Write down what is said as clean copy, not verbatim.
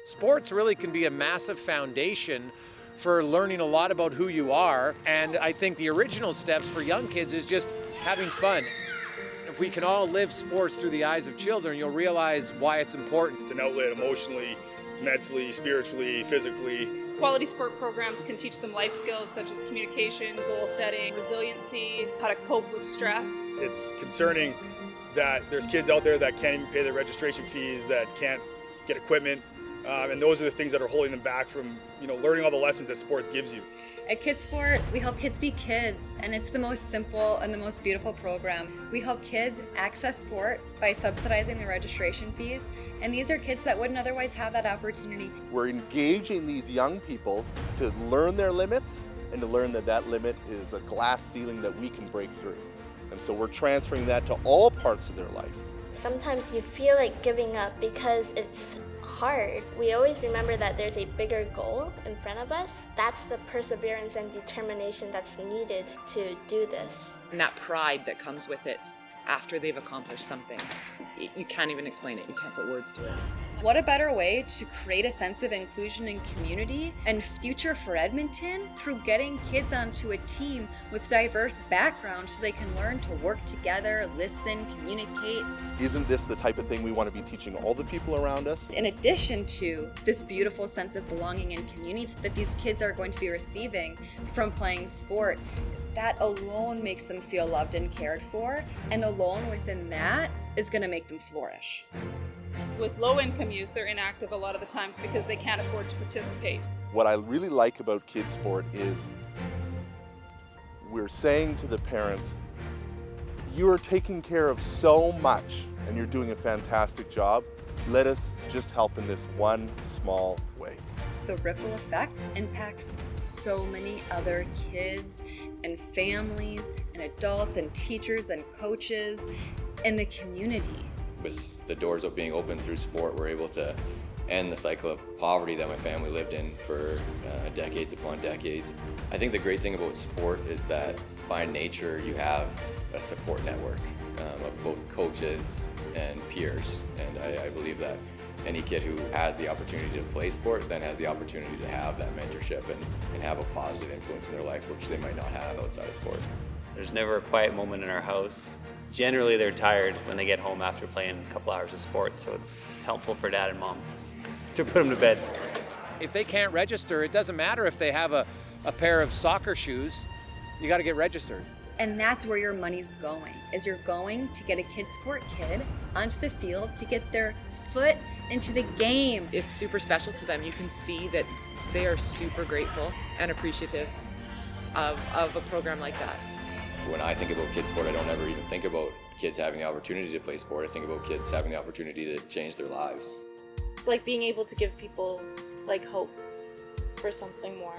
Sports really can be a massive foundation for learning a lot about who you are, and I think the original steps for young kids is just having fun. If we can all live sports through the eyes of children, you'll realize why it's important. It's an outlet emotionally, mentally, spiritually, physically. Quality sport programs can teach them life skills such as communication, goal setting, resiliency, how to cope with stress. It's concerning that there's kids out there that can't even pay their registration fees, that can't get equipment, and those are the things that are holding them back from, learning all the lessons that sports gives you. At KidSport, we help kids be kids, and it's the most simple and the most beautiful program. We help kids access sport by subsidizing the registration fees, and these are kids that wouldn't otherwise have that opportunity. We're engaging these young people to learn their limits and to learn that that limit is a glass ceiling that we can break through. And so we're transferring that to all parts of their life. Sometimes you feel like giving up because it's hard. We always remember that there's a bigger goal in front of us. That's the perseverance and determination that's needed to do this. And that pride that comes with it after they've accomplished something. You can't even explain it. You can't put words to it. What a better way to create a sense of inclusion and community and future for Edmonton through getting kids onto a team with diverse backgrounds so they can learn to work together, listen, communicate. Isn't this the type of thing we want to be teaching all the people around us? In addition to this beautiful sense of belonging and community that these kids are going to be receiving from playing sport, that alone makes them feel loved and cared for, and alone within that is going to make them flourish. With low-income youth, they're inactive a lot of the times because they can't afford to participate. What I really like about KidSport is we're saying to the parents, you are taking care of so much and you're doing a fantastic job. Let us just help in this one small way. The ripple effect impacts so many other kids and families and adults and teachers and coaches in the community. With the doors being open through sport, we're able to end the cycle of poverty that my family lived in for decades upon decades. I think the great thing about sport is that by nature you have a support network of both coaches and peers, and I believe that any kid who has the opportunity to play sport then has the opportunity to have that mentorship and have a positive influence in their life, which they might not have outside of sport. There's never a quiet moment in our house. Generally, they're tired when they get home after playing a couple hours of sports, so it's helpful for dad and mom to put them to bed. If they can't register, it doesn't matter if they have a pair of soccer shoes. You got to get registered. And that's where your money's going, is you're going to get a KidSport kid onto the field to get their foot into the game. It's super special to them. You can see that they are super grateful and appreciative of a program like that. When I think about KidSport, I don't ever even think about kids having the opportunity to play sport. I think about kids having the opportunity to change their lives. It's like being able to give people hope for something more.